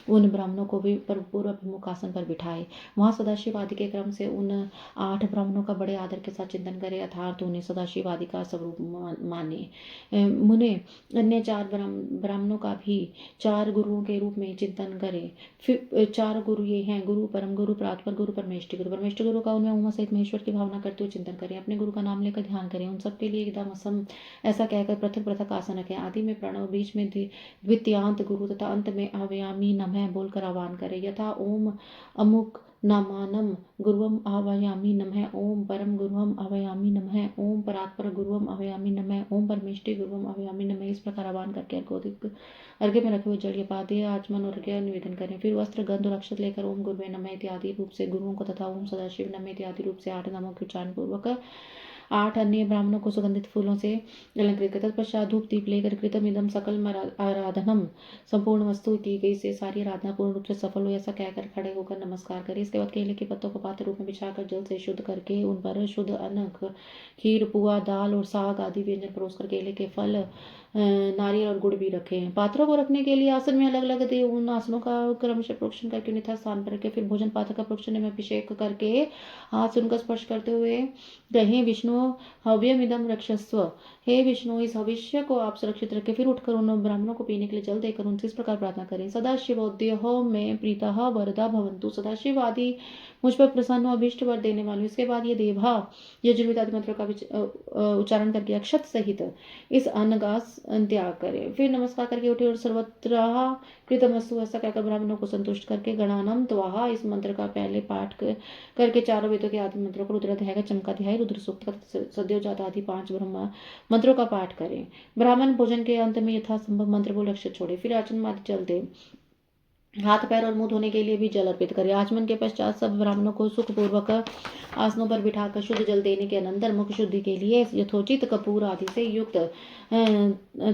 उन ब्राह्मणों को भी पूर्व अभिमुख आसन पर बिठाए। वहां सदाशिव आदि के क्रम से उन 8 ब्राह्मणों का बड़े आदर के साथ चिंतन करे, अर्थात उन्हें सदाशिव आदि का स्वरूप माने। मुने अन्य 4 ब्राह्मणों का भी 4 गुरुओं के रूप में चिंतन करे। फिर 4 गुरु ये हैं: गुरु, परम गुरु, प्रातपर गुरु, परमेष्टि गुरु। परमेष्टि गुरु का उनमें उमा सहित महेश्वर की भावना करते हुए चिंतन करें। अपने गुरु का नाम लेकर ध्यान करें। उन सबके लिए एकदम असम ऐसा कहकर पृथक पृथक आसन रखें। आदि में प्रणव, बीच में द्वितीयांत गुरु तथा अंत में आह्वयामी नमः बोलकर आह्वान करें। यथा ओम अमुक नामानम गुरुवम आह्वयामी नमः, ओम परम गुरुवम आह्वयामी नमः, ओम परात्पर गुरुवम आह्वयामी नमः, ओम परमेष्टि गुरुवम आह्वयामी नमः। इस प्रकार आह्वान करके अर्घ्य में रखे हुए जल या पाद्य आचमन और अर्घ्य निवेदन करें। फिर वस्त्र, गंध और अक्षत लेकर ओम गुरुवे नमः इत्यादि रूप से गुरुओं को तथा ओम सदाशिव नमः इत्यादि रूप से 8 नामों के उच्चारण पूर्वक 8 अन्य ब्राह्मणों को सुगंधित फूलों से अलंकृत कर तत्पश्चात धूप दीप लेकर कृतम इदम सकल आराधनम, संपूर्ण वस्तु की गई से सारी आराधना पूर्ण रूप से सफल हो, ऐसा कहकर खड़े होकर नमस्कार करें। इसके बाद केले के पत्तों को पात्र रूप में बिछाकर जल से शुद्ध करके उन पर शुद्ध अन्न, खीर, पुआ, दाल और साग आदि व्यंजन परोसकर केले के फल, नारियल और गुड़ भी रखें। पात्रों को रखने के लिए आसन में अलग अलग दे उन आसनों का क्रमशः प्रोक्षण करके उन्हें स्थान पर रखें। फिर भोजन पात्र का प्रोक्षण में अभिषेक करके हाथ से उनका स्पर्श करते हुए कहें: विष्णु हव्यमिदं रक्षस्व। हे विष्णु, इस हविष्य को आप सुरक्षित रखें। फिर उठकर उन ब्राह्मणों को पीने के लिए जल देकर उनसे इस प्रकार प्रार्थना करें। सदाशिवोद्यहो में प्रीतः वरदा भवन्तु। सदाशिव आदि मुझ पर प्रसन्न हो, अभीष्ट वर देने वाले। इसके बाद ये देवा यजुर्वेद आदि मंत्रों का उच्चारण करके अक्षत सहित इस अन्न का त्याग करें। फिर नमस्कार करके उठे और सर्वत्र कृतमस्तु ऐसा कहकर ब्राह्मणों को संतुष्ट करके गणानम त्वाहा इस मंत्र का पहले पाठ करके चारों वेदों के आदि मंत्रों को रुद्राध्याय का चमकाध्याय, रुद्र सूक्त का, सद्योजात आदि 5 ब्रह्मा मंत्रों का पाठ करें। ब्राह्मण भोजन के अंत में यथासंभव मंत्र बोल अक्षत छोड़े। फिर आचमन आदि जल दे। हाथ पैर और मुंह धोने के लिए भी जल अर्पित करें। आचमन के पश्चात सब ब्राह्मणों को सुखपूर्वक आसनों पर बिठाकर शुद्ध जल देने के अनंतर मुख शुद्धि के लिए यथोचित कपूर आदि से युक्त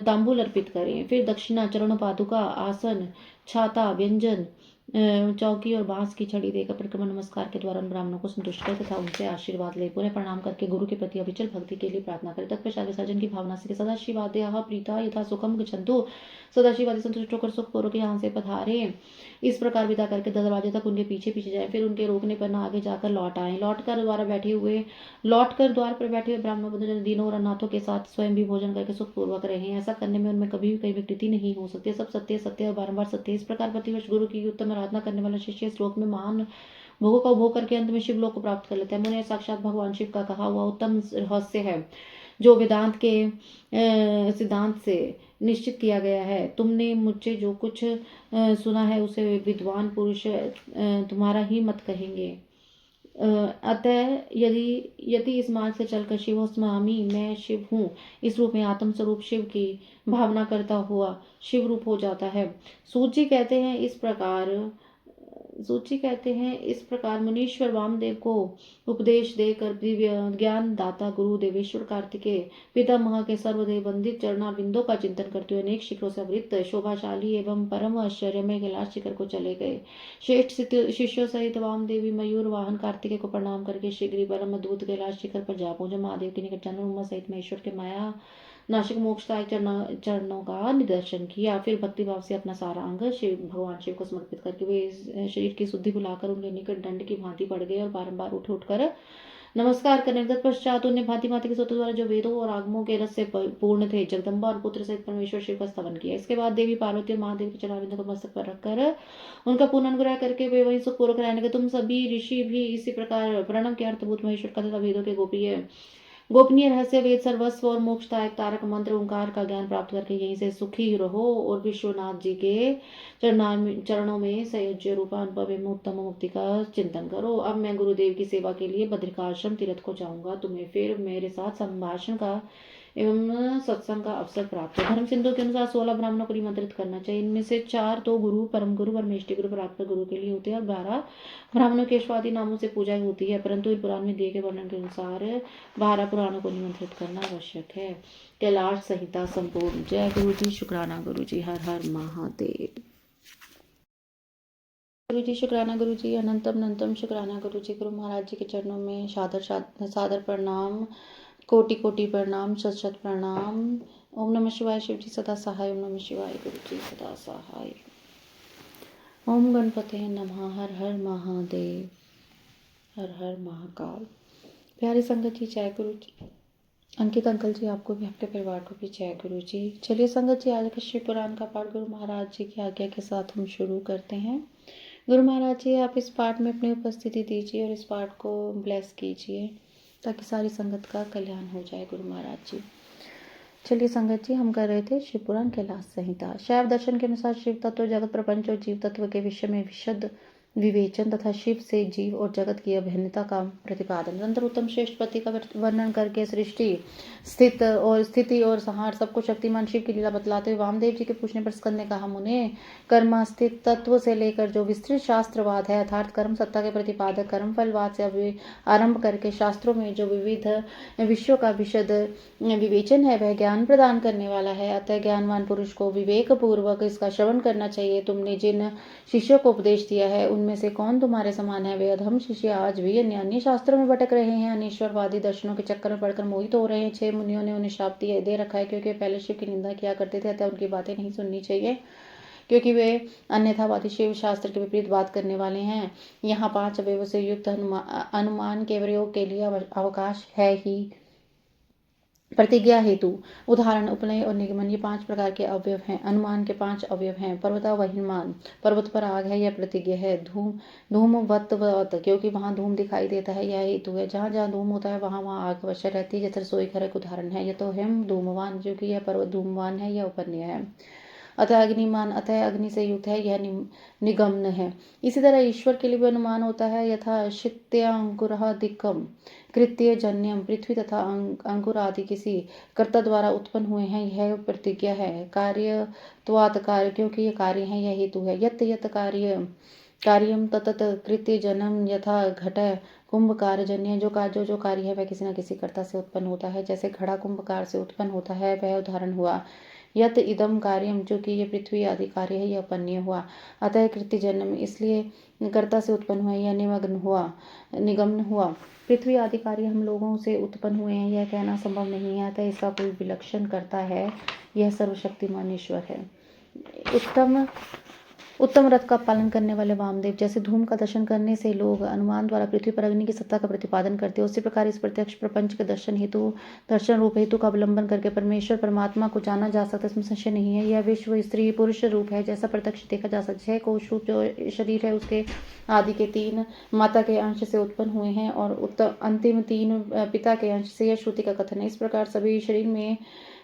तांबूल अर्पित करें। फिर दक्षिणा, चरण पादुका, आसन, छाता, व्यंजन, चौकी और बांस की छड़ी देकर परिक्रमा नमस्कार के द्वारा उन ब्राह्मणों को संतुष्ट कर तथा उनसे आशीर्वाद ले। पुनः प्रणाम करके गुरु के प्रति अविचल भक्ति के लिए प्रार्थना करें। तत्पश्चात विसर्जन की भावना से सदाशिवाद्याः प्रीता यथा सुखम गच्छन्तु। सदाशिव आदि संतुष्ट होकर सुखपूर्वक यहाँ से पधारे। इस प्रकार विदा करके दरवाजे तक उनके पीछे पीछे जाए। फिर उनके रोकने पर न आगे जाकर लौट आए। लौट कर द्वार पर बैठे हुए ब्राह्मण बंधुजन दीनों और अनाथों के साथ स्वयं भी भोजन करके सुखपूर्वक रहे। ऐसा करने में उनमें कभी भी कोई विकृति नहीं हो सकती। सब सत्य सत्य और बारंबार सत्य। इस प्रकार प्रतिवर्ष गुरु की उत्तम आराधना करने वाला शिष्य इस लोक में महान भोगों का उपभोग करके अंत में शिवलोक को प्राप्त कर लेता है। मुने साक्षात भगवान शिव का कहा हुआ उत्तम रहस्य है जो वेदांत के सिद्धांत से निश्चित किया गया है। तुमने मुझसे जो कुछ सुना है उसे विद्वान पुरुष तुम्हारा ही मत कहेंगे। अतः यदि इस मार्ग से चलकर शिवोस्मामी, मैं शिव हूँ, इस रूप में आत्म स्वरूप शिव की भावना करता हुआ शिव रूप हो जाता है। सूत जी कहते हैं इस प्रकार मुनीश्वर वामदेव को उपदेश देकर दिव्य ज्ञान दाता गुरु देवेश्वर कार्तिकेय पितामह के सर्वदेव वंदित चरणाबिंदों का चिंतन करते हुए अनेक शिखरों से आवृत शोभाशाली एवं परम आश्चर्यमय कैलाश शिखर को चले गए। श्रेष्ठ शिष्यों सहित वामदेवी मयूर वाहन कार्तिकेय को प्रणाम करके शीघ्र परम अद्भुत कैलाश शिखर पर जा पहुंचे। महादेव के निकट जाकर उमा सहित महेश्वर के माया नाशिक मोक्षदायक चरणों का निदर्शन किया। फिर भक्तिभाव से अपना सारा अंग भगवान शिव को समर्पित करके वे शरीर की शुद्धि बुलाकर उनके निकट दंड की भांति पड़ गए और बारंबार उठकर नमस्कार करने तत्पश्चात उन्हें भांति भांति के सूत्र द्वारा जो वेदों और आगमों के रस से पूर्ण थे जगदम्बा और पुत्र सहित परमेश्वर शिव का स्तवन किया। इसके बाद देवी पार्वती और महादेव के चरणारविंदों को मस्तक पर रखकर उनका पूर्ण अनुग्रह करके वे वहीं सुखपूर्वक रहने के। तुम सभी ऋषि भी इसी प्रकार प्रणव के अर्थभूत महेश्वर का तथा वेदों के गोपनीय रहस्य वेद सर्वस्व और मोक्षदायक तारक मंत्र ओंकार का ज्ञान प्राप्त करके यहीं से सुखी रहो और विश्वनाथ जी के चरणों में संयोज्य रूपा अनुभव एवं उत्तम मुक्ति का चिंतन करो। अब मैं गुरुदेव की सेवा के लिए बद्रिकाश्रम तीर्थ को जाऊंगा। तुम्हें फिर मेरे साथ संभाषण का एवं सत्संग का अवसर प्राप्त है। धर्म सिंधु के अनुसार 16 ब्राह्मणों को निमंत्रित करना चाहिए। इनमें से 4 तो गुरु, परम गुरु, परमेष्टि गुरु, परात्पर गुरु के लिए होते हैं और 12 ब्राह्मणों के स्वादि नामों से पूजा होती है। परंतु इन पुराण में दिए गए वर्णन के अनुसार 12 पुराणों को निमंत्रित करना आवश्यक है। कैलाश संहिता संपूर्ण। जय गुरु जी, शुक्राना गुरु जी, हर हर महादेव। गुरु जी शुक्राना गुरु जी, अनंतम अनंतम शुक्राना गुरु जी। गुरु महाराज जी के चरणों में सादर प्रणाम, कोटि कोटि प्रणाम, शत शत प्रणाम। ओम नमः शिवाय। शिव जी सदा सहाय। ओम नमः शिवाय। गुरु जी सदा सहाय। ओम गणपते नमः। हर हर महादेव, हर हर महाकाल। प्यारी संगत जी, जय गुरु जी। अंकित अंकल जी, आपको भी, आपके परिवार को भी जय गुरु जी। चलिए संगत जी, आज के शिव पुराण का पाठ गुरु महाराज जी की आज्ञा के साथ हम शुरू करते हैं। गुरु महाराज जी, आप इस पाठ में अपनी उपस्थिति दीजिए और इस पाठ को ब्लेस कीजिए ताकि सारी संगत का कल्याण हो जाए। गुरु महाराज जी। चलिए संगत जी, हम कर रहे थे शिव पुराण कैलाश संहिता। शैव दर्शन के अनुसार शिव तत्व, जगत प्रपंच और जीव तत्व के विषय में विशद विवेचन तथा शिव से जीव और जगत की अभिन्नता का प्रतिपादन। निरंतर उत्तम श्रेष्ठ पति का वर्णन करके सृष्टि स्थिति और संहार सबको शक्तिमान शिव की लीला बतलाते हुए वामदेव जी के पूछने पर स्कंद ने कहा, मुने कर्मास्थित तत्व से लेकर जो विस्तृत शास्त्रवाद है अर्थात कर्म सत्ता के प्रतिपादक कर्मफलवाद से आरंभ करके शास्त्रों में जो विविध विषयों का विशद विवेचन है वह ज्ञान प्रदान करने वाला है। अतः ज्ञानवान पुरुष को विवेक पूर्वक इसका श्रवण करना चाहिए। तुमने जिन शिष्यों को उपदेश दिया है उनमें से कौन तुम्हारे समान है? वे अधम शिष्य आज भी अन्य शास्त्रों में भटक रहे हैं, अनीश्वरवादी दर्शनों के चक्कर में पड़कर मोहित हो रहे हैं। 6 मुनियों ने उन्हें श्राप दे रखा है क्योंकि पहले शिव की निंदा किया करते थे, अतः उनकी बातें नहीं सुननी चाहिए क्योंकि वे अन्यथावादी शिव शास्त्र के विपरीत बात करने वाले हैं। यहाँ 5 अवयवों से युक्त अनुमान के प्रयोग के लिए अवकाश है ही प्रतिज्ञा हेतु उदाहरण उपनय और निगमन, ये 5 प्रकार के अवयव हैं। अनुमान के 5 अवयव हैं। पर्वतावहिमान, पर्वत पर आग है, यह प्रतिज्ञा है। धूमवत, क्योंकि वहां धूम दिखाई देता है, यह हेतु है। जहां जहां धूम होता है वहां वहां आग अवश्य रहती है, जैसे रसोई घर एक उदाहरण है। यह तो हम धूमवान, जो कि यह पर्वत धूमवान है, यह उपन्य है। अतः अग्निमान, अतः अग्नि से युक्त है, यह निगम्न है। इसी तरह ईश्वर के लिए भी अनुमान होता है। यथा शित्यांकुरादिकम कृत्य जन्यम, पृथ्वी तथा अंकुर आदि किसी कर्ता द्वारा उत्पन्न हुए हैं, यह प्रतिज्ञा है। कार्यत्वात्, कार्य, क्योंकि ये कार्य है, यह हेतु है। यत् यत् कार्यम ततत कृत्य जन्म, यथा घट कुंभकार जन्य, जो कार्य है वह किसी न किसी कर्ता से उत्पन्न होता है, जैसे घड़ा कुंभकार से उत्पन्न होता है, वह उदाहरण हुआ। यत इदम कार्यम, जो कि ये पृथ्वी आदि कार्य है, यह उपन्य हुआ। अतः कृत्य जन्म, इसलिए कर्ता से उत्पन्न हुआ, यह निगम्न हुआ। पृथ्वी आदि कार्य हम लोगों से उत्पन्न हुए हैं, यह कहना संभव नहीं है, अतः इसका कोई विलक्षण करता है, यह सर्वशक्तिमान ईश्वर है। उत्तम रथ का पालन करने वाले वामदेव, जैसे धूम का दर्शन करने से लोग अनुमान द्वारा पृथ्वी पर अग्नि की सत्ता का प्रतिपादन करते हैं, उसी प्रकार इस प्रत्यक्ष प्रपंच के दर्शन रूप हेतु का अवलंबन करके परमेश्वर परमात्मा को जाना जा सकता है, इसमें संशय नहीं है। यह विश्व स्त्री पुरुष रूप है, जैसा प्रत्यक्ष देखा जा सकता है। कोश रूप जो शरीर है, उसके आदि के 3 माता के अंश से उत्पन्न हुए हैं और अंतिम 3 पिता के अंश से, यह श्रुति का कथन है। इस प्रकार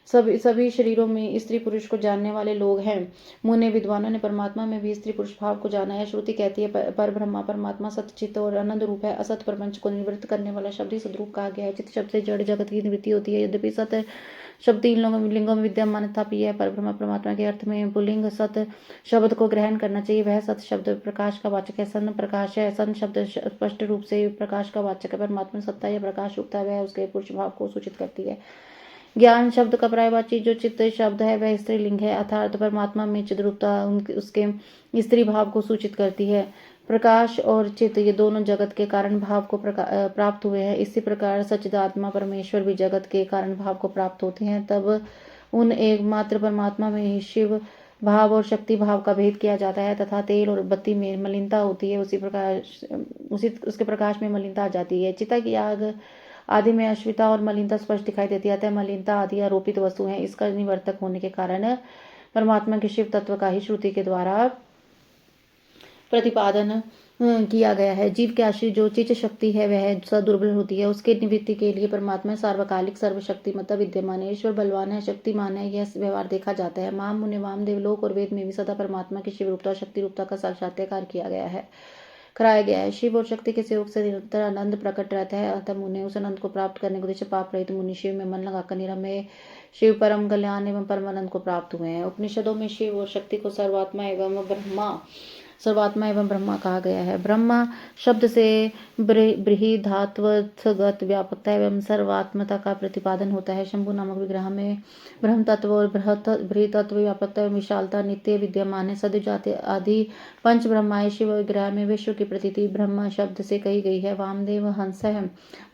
सभी शरीरों में स्त्री पुरुष को जानने वाले लोग हैं। मुने विद्वानों ने परमात्मा में भी स्त्री पुरुष भाव को जाना है। श्रुति कहती है पर ब्रह्मा परमात्मा सत्य चित्त और आनंद रूप है। असत प्रपंच को निवृत्त करने वाला शब्द ही सद्रूप कहा गया है। चित्त शब्द से जड़ जगत की निवृत्ति होती है। यद्यपि सत शब्द 3 लिंगों में विद्यमान तथापि यह पर ब्रह्मा परमात्मा के अर्थ में पुल्लिंग सत शब्द को ग्रहण करना चाहिए। वह सत शब्द प्रकाश का वाचक है। सन प्रकाश है। सन शब्द स्पष्ट रूप से प्रकाश का वाचक है। परमात्मा सत्ता या प्रकाश रूपता है, वह उसके पुरुष भाव को सूचित करती है। ज्ञान शब्द का पर्यायवाची जो चित्त शब्द है, वह स्त्रीलिंग है, अर्थात परमात्मा में चिद्रूपता उसके स्त्री भाव को सूचित करती है। प्रकाश और चित्त, ये दोनों जगत के कारण भाव को प्राप्त हुए हैं। इसी प्रकार सच्चिदात्मा परमेश्वर भी जगत के कारण भाव को प्राप्त होते हैं। तब उन एकमात्र परमात्मा में ही शिव भाव और शक्ति भाव का भेद किया जाता है तथा तेल और बत्ती में मलिनता होती है, उसके प्रकाश में मलिनता आ जाती है। चिता की आग आदि में अश्विता और मलिनता स्पष्ट दिखाई देती है। अतः मलिनता आदि आरोपित वस्तु है। इसका निवर्तक होने के कारण परमात्मा के शिव तत्व का ही श्रुति के द्वारा प्रतिपादन किया गया है। जीव के आश्रित जो चित्त शक्ति है वह सदुर्बल होती है। उसके निवृत्ति के लिए परमात्मा सार्वकालिक सर्वशक्तिमत्ता विद्यमान है। ईश्वर बलवान है, शक्तिमान है, यह व्यवहार देखा जाता है। महान मुनि वामदेव लोक और वेद में भी सदा परमात्मा की शिव रूपता और शक्ति रूपता का साक्षात्कार कराया गया है। शिव और शक्ति के सहयोग से निरंतर आनंद प्रकट रहता है। अतः मुनि उस आनंद को प्राप्त करने के उद्देश्य पाप रहित मुनि शिव में मन लगाकर निरमय शिव परम कल्याण एवं परम आनंद को प्राप्त हुए हैं। उपनिषदों में शिव और शक्ति को सर्वात्मा एवं ब्रह्मा कहा गया है। ब्रह्मा शब्द से बृहदात्वगत व्यापकता एवं सर्वात्मता का प्रतिपादन होता है। शंभु नामक विग्रह में ब्रह्म तत्व और बृहतत्व व्यापकता एवं विशालता नित्य विद्यमान है। सदुजाति आदि पंच ब्रह्माय शिव विग्रह में विश्व की प्रतीति ब्रह्मा शब्द से कही गई है। वामदेव हंस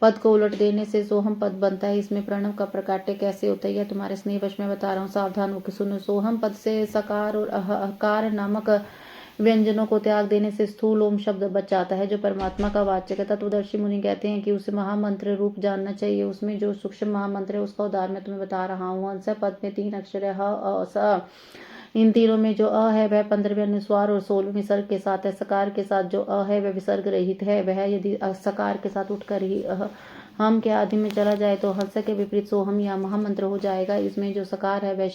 पद को उलट देने से सोहम पद बनता है। इसमें प्रणव का प्रकाट्य कैसे होता है, यह तुम्हारे स्नेहवश में बता रहा हूँ, सावधान होकर सुनो। सोहम पद से सकार और अहकार नामक व्यंजनों को त्याग देने से स्थूल ओम शब्द बच जाता है, जो परमात्मा का वाचक है। तत्वदर्शी मुनि कहते हैं कि उसे महामंत्र रूप जानना चाहिए। उसमें जो सूक्ष्म महामंत्र है उसका उदाहरण मैं तुम्हें बता रहा हूँ। हंस पद में 3 अक्षर है, ह अ स। इन तीनों में जो अ है वह 15वें अनुस्वार और 16वें विसर्ग के साथ है। सकार के साथ जो अ है वह विसर्ग रहित है। वह यदि सकार के साथ उठकर ही हम के आदि में चला जाए तो हंस के विपरीत सोहम या महामंत्र हो जाएगा। इसमें जो सकार है वह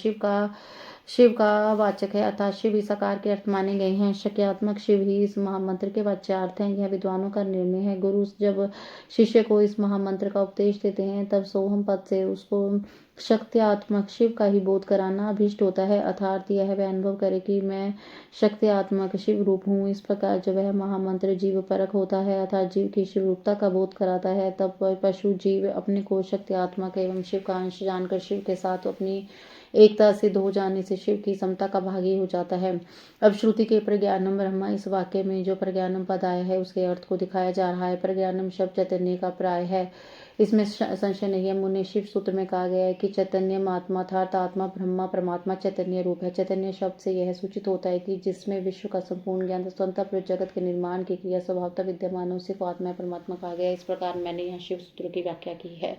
शिव का वाचक है, अर्थात शिव ही सकार के अर्थ माने गए हैं। शक्यात्मक शिव ही इस महामंत्र के वाच्यार्थ हैं। यह विद्वानों का निर्णय है। गुरु जब शिष्य को इस महामंत्र का उपदेश देते हैं तब सोहम पद से उसको शक्त्यात्मक शिव का ही बोध कराना अभीष्ट होता है, अर्थात यह वह अनुभव करे कि मैं शक्त्यात्मक शिव रूप हूँ। इस प्रकार जब वह महामंत्र जीव परक होता है, अर्थात जीव की शिव रूपता का बोध कराता है, तब पशु जीव अपने को शक्त्यात्मक एवं शिव का अंश जानकर शिव के साथ अपनी एकता सिद्ध हो जाने से शिव की समता का भागी हो जाता है। अब श्रुति के प्रज्ञानम ब्रह्मा, इस वाक्य में जो प्रज्ञानम पद आया है उसके अर्थ को दिखाया जा रहा है। प्रज्ञानम शब्द चैतन्य का प्राय है, इसमें संशय नहीं है। मुनि शिव सूत्र में कहा गया है कि चैतन्य आत्मा अर्थात आत्मा ब्रह्मा परमात्मा चैतन्य रूप है। चैतन्य शब्द से यह सूचित होता है कि जिसमें विश्व का संपूर्ण ज्ञान स्वतंत्र जगत के निर्माण की क्रिया स्वभावतः विद्यमान, उसी को आत्मा परमात्मा कहा गया। इस प्रकार मैंने यहाँ शिव सूत्र की व्याख्या की है।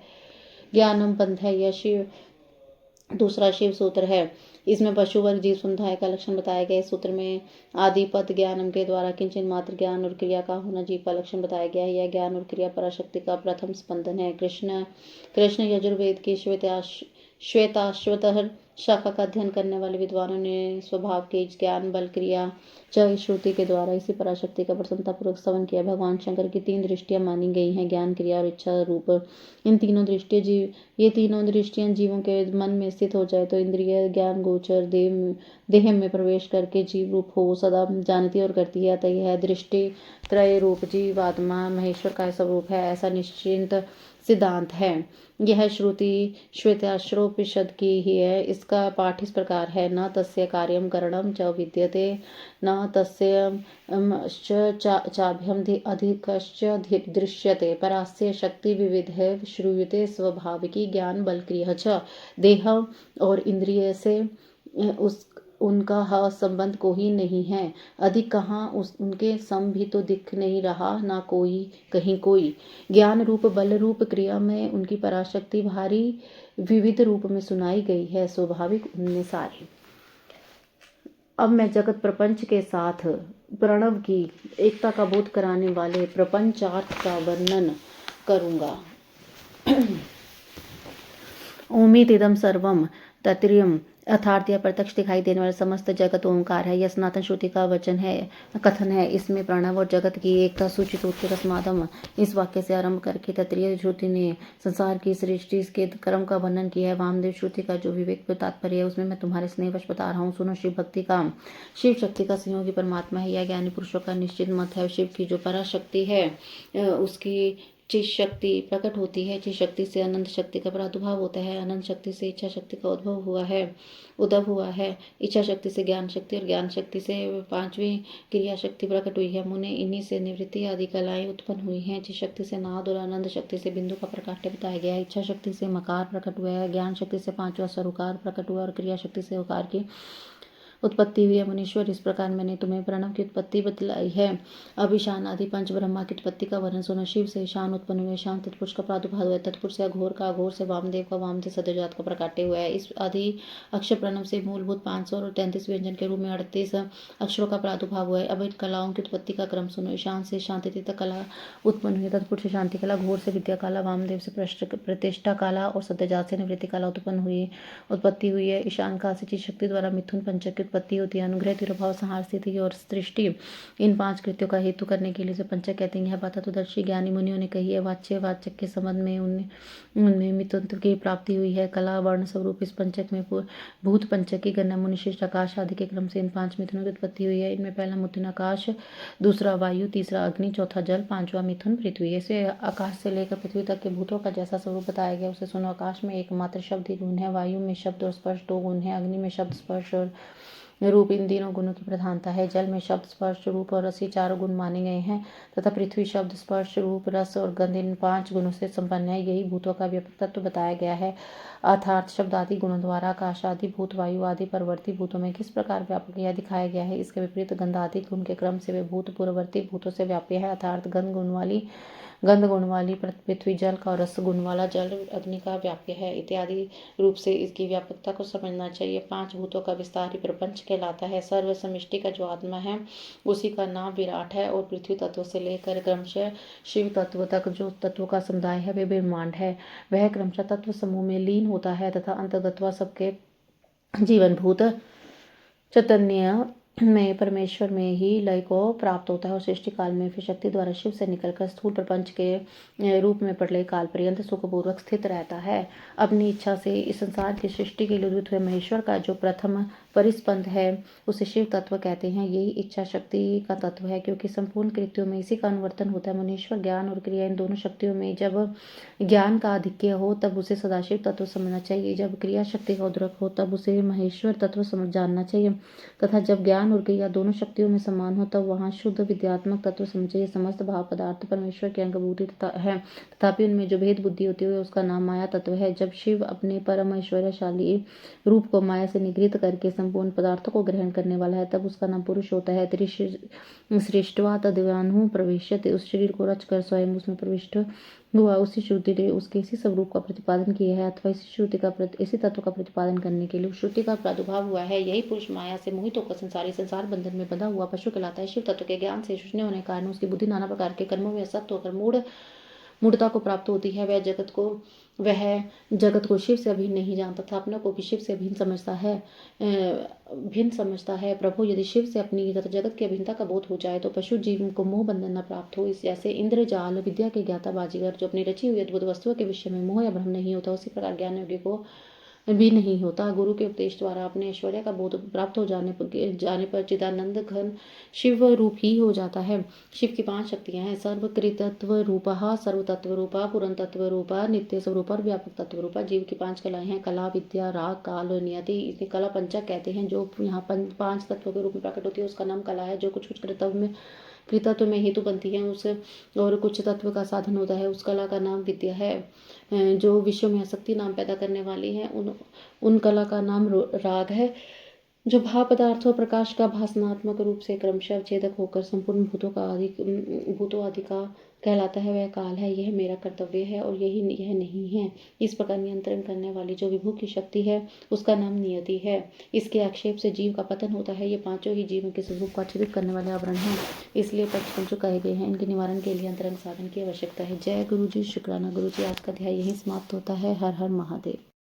ज्ञानम पंथ है, यह शिव दूसरा शिव सूत्र है। इसमें पशु वर्ग जीव समुदाय का लक्षण बताया गया। इस सूत्र में आदिपद ज्ञानम के द्वारा किंचन मात्र ज्ञान और क्रिया का होना जीव का लक्षण बताया गया है। यह ज्ञान और क्रिया पराशक्ति का प्रथम स्पंदन है। कृष्ण यजुर्वेद की श्वेताश्वतर शाखा का अध्ययन करने वाले विद्वानों ने स्वभाव के ज्ञान बल क्रिया च श्रुति के द्वारा इसी पराशक्ति का प्रसन्नतापूर्वक स्तवन किया। भगवान शंकर की 3 दृष्टियां मानी गई हैं, ज्ञान क्रिया और इच्छा रूप। ये तीनों दृष्टियां जीवों के मन में स्थित हो जाए तो इंद्रिय ज्ञान गोचर देह में प्रवेश करके जीव रूप हो सदा जानती और करती है। अतः यह दृष्टि त्रय रूप जीवात्मा महेश्वर का स्वरूप है, ऐसा निश्चिंत सिद्धांत है। यह श्रुति श्वेताश्रोपनिषद की ही है। इसका पाठ इस प्रकार है, न तस्य कार्यम करणम च विद्यते न तस्य चाभ्यम अधिकश्च दृश्यते परास्य शक्ति विविध है श्रूयते स्वाभाविकी ज्ञान बल क्रिया च। देह और इंद्रिय से उनका संबंध कोई नहीं है, अधिक कहाँ उनके सम भी तो दिख नहीं रहा, ना कोई कहीं कोई। ज्ञान रूप बल रूप क्रिया में उनकी पराशक्ति भारी विविध रूप में सुनाई गई है, स्वाभाविक उनमें सारी। अब मैं जगत प्रपंच के साथ प्रणव की एकता का बोध कराने वाले प्रपंचार्थ का वर्णन करूंगा। ओमितिदम सर्वम तत्रियम अर्थात यह प्रत्यक्ष दिखाई देने वाला समस्त जगत ओंकार है। यह सनातन श्रुति का वचन है, कथन है। इसमें प्रणव और जगत की एकता सूचित होती रस्मादम इस वाक्य से आरंभ करके तत्रीय श्रुति ने संसार की सृष्टि के क्रम का वर्णन किया है। वामदेव श्रुति का जो विवेक तात्पर्य है उसमें मैं तुम्हारे स्नेहवश बता रहा हूँ, सुनो। शिव भक्ति का शिव शक्ति का संयोगी परमात्मा है। यह ज्ञानी पुरुषों का निश्चित मत है। शिव की जो पराशक्ति है उसकी चित शक्ति प्रकट होती है। चित शक्ति से अनंत शक्ति का प्रादुर्भाव होता है। अनंत शक्ति से इच्छा शक्ति का उद्भव हुआ है। इच्छा शक्ति से ज्ञान शक्ति और ज्ञान शक्ति से 5वीं क्रिया शक्ति प्रकट हुई है। मुने इन्हीं से निवृत्ति आदि कलाएं उत्पन्न हुई हैं। चित शक्ति से नाद और आनंद शक्ति से बिंदु का प्रकाट्य बताया गया है। इच्छा शक्ति से मकार प्रकट हुआ है। ज्ञान शक्ति से 5वां स्वरुकार प्रकट हुआ और क्रिया शक्ति से उकार की उत्पत्ति हुई है। मुनीश्वर, इस प्रकार मैंने तुम्हें प्रणव की उत्पत्ति बतलाई है। अब ईशान आदि पंच ब्रह्मा की उत्पत्ति का वर्णन सुनो। शिव से ईशान उत्पन्न हुए। ईशान तत्पुरुष का प्रादुर्भाव हुआ। तत्पुरुष से अघोर का, अघोर से वामदेव का, वाम से सद्योजात का प्रकाट्य हुआ है। इस आदि अक्षर प्रणव से मूलभूत 533 व्यंजन के रूप में 38 अक्षरों का प्रादुर्भाव हुआ है। अब इन कलाओं की उत्पत्ति का क्रम सुनो। ईशान से शांति तक कला उत्पन्न हुई। तत्पुरुष से शांति कला, घोर से विद्या कला, वामदेव से प्रतिष्ठा कला और सद्योजात से निवृत्ति कला उत्पत्ति हुई है। ईशान काल से चित शक्ति द्वारा मिथुन पंचक की उत्पत्ति होती है। अनुग्रह, तिरुभाव, संहार, स्थिति और सृष्टि इन 5 कृत्यों का हेतु करने के लिए जो पंचक कहते हैं। यह बात तत्वदर्शी ज्ञानी मुनियों ने कही है। वाचक के संबंध में उनमें मिथुन की प्राप्ति हुई है। कला वर्ण स्वरूप इस पंचक में भूत पंचक की गणना मुनिशिष्ट आकाश आदि के क्रम से इन 5 मिथुनों की उत्पत्ति हुई है। इनमें पहला मिथुन आकाश, दूसरा वायु, तीसरा अग्नि, चौथा जल, 5वां मिथुन पृथ्वी। ऐसे आकाश से लेकर पृथ्वी तक के भूतों का जैसा स्वरूप बताया गया उसे सुनो। आकाश में एकमात्र शब्द ही गुण है। वायु में शब्द और स्पर्श 2 गुण है। अग्नि में शब्द, स्पर्श और रूप इन तीनों गुणों की प्रधानता है। जल में शब्द, स्पर्श, रूप और रस 4 गुण माने गए हैं तथा पृथ्वी शब्द, स्पर्श, रूप, रस और गंध इन 5 गुणों से संपन्न है। यही भूतों का व्यापक तत्व बताया गया है। अर्थात शब्द आदि गुणों द्वारा आकाश आदि भूत, वायु आदि परवर्ती भूतों में किस प्रकार व्यापक यह दिखाया गया है। इसके विपरीत गंध आदि गुण के क्रम से वे भूत पूर्ववर्ती भूतों से व्याप्य है। अर्थात गंध गुण वाली पृथ्वी जल का और रस गुण वाला जल अग्नि का व्याप्य है इत्यादि रूप से इसकी व्यापकता को समझना चाहिए। 5 भूतों का विस्तार ही प्रपंच कहलाता है। सर्व समिष्टि का जो आत्मा है उसी का नाम विराट है और पृथ्वी तत्व से लेकर क्रमशः शिव तत्व तक जो तत्वों का समुदाय है वे ब्रह्मांड है। वह क्रमशः तत्व समूह में लीन होता है तथा अंतर्गतवा सबके जीवनभूत चैतन्य में परमेश्वर में ही लय को प्राप्त होता है और सृष्टि काल में फिर शक्ति द्वारा शिव से निकलकर स्थूल प्रपंच के रूप में प्रलय काल पर्यंत सुखपूर्वक स्थित रहता है। अपनी इच्छा से इस संसार की सृष्टि के लिए उदित हुए महेश्वर का जो प्रथम परिस्पंद है उसे शिव तत्व कहते हैं। यही इच्छा शक्ति का तत्व है क्योंकि संपूर्ण कृत्यों में इसी का अनुवर्तन होता है। मुनीश्वर, ज्ञान और क्रिया इन दोनों शक्तियों में जब ज्ञान का आधिक्य हो तब उसे सदाशिव तत्व समझना चाहिए। जब क्रिया शक्ति का उद्रेक हो तब उसे महेश्वर तत्व समझ जानना चाहिए तथा जब ज्ञान और क्रिया दोनों शक्तियों में समान हो तब वहाँ शुद्ध विद्यात्मक तत्व समझे। समस्त भाव पदार्थ परमेश्वर की अंगभूति है तथापि उनमें जो भेद बुद्धि होती है उसका नाम माया तत्व है। जब शिव अपने परम ऐश्वर्यशाली रूप को माया से निगृहित करके संपूर्ण पदार्थों को ग्रहण करने वाला है तब उसका नाम पुरुष होता है। सृष्टवा तद्विजानु प्रविश्यते, उस शरीर को रचकर स्वयं उसमें प्रविष्ट वह उसी श्रुति ने उसके इसी स्वरूप का प्रतिपादन किया है, अथवा इसी श्रुति का इसी तत्व का प्रतिपादन करने के लिए उस श्रुति का प्रादुर्भाव हुआ है। यही पुरुष माया से मोहित होकर संसार बंधन में बंधा हुआ पशु कहलाता है। शिव तत्व के ज्ञान से शून्य होने के कारण उसकी बुद्धि नाना प्रकार के कर्मों में असक्त होकर मूढ़ता को प्राप्त होती है। वह जगत को शिव से अभिन्न नहीं जानता था, अपने को भी शिव से भिन्न समझता है। प्रभु, यदि शिव से अपनी तथा जगत की अभिन्नता का बोध हो जाए तो पशु जीव को मोह बंधन न प्राप्त हो। इस जैसे इंद्रजाल विद्या के ज्ञाता बाजीगर जो अपनी रची हुई अद्भुत वस्तुओं के विषय में मोह या भ्रम नहीं होता, उसी प्रकार ज्ञान योगी को भी नहीं होता। गुरु के उपदेश द्वारा अपने ऐश्वर्य का बोध प्राप्त हो जाने पर चिदानंद घन शिव रूप ही हो जाता है। शिव की 5 शक्तियां हैं: सर्वकृतत्व रूपा, सर्वतत्व रूपा, पूर्ण तत्व रूपा, नित्य स्वरूपा और व्यापक तत्व रूपा। जीव की 5 कलाएं हैं: कला, विद्या, राग, काल और नियति। इसे कला पंचक कहते हैं। जो यहाँ 5 तत्वों के रूप में प्रकट होती है उसका नाम कला है। जो कुछ कृतत्व में हेतु बनती है उस और कुछ तत्व का साधन होता है, उस कला का नाम विद्या है। जो विश्व में आसक्ति नाम पैदा करने वाली है उन कला का नाम राग है। जो भाव पदार्थों प्रकाश का भासनात्मक रूप से क्रमशः छेदक होकर संपूर्ण भूतों आदि का कहलाता है, वह काल है। यह मेरा कर्तव्य है और यह नहीं है। इस प्रकार नियंत्रण करने वाली जो विभू की शक्ति है उसका नाम नियति है। इसके आक्षेप से जीव का पतन होता है। ये 5 ही जीवों के स्वरूप को आच्छादित करने वाले आवरण हैं, इसलिए पंचतंत्र कहे गए हैं। इनके निवारण के लिए अंतरंग साधन की आवश्यकता है। जय गुरु जी, शुक्राना गुरु जी। आज का अध्याय यहीं समाप्त होता है। हर हर महादेव।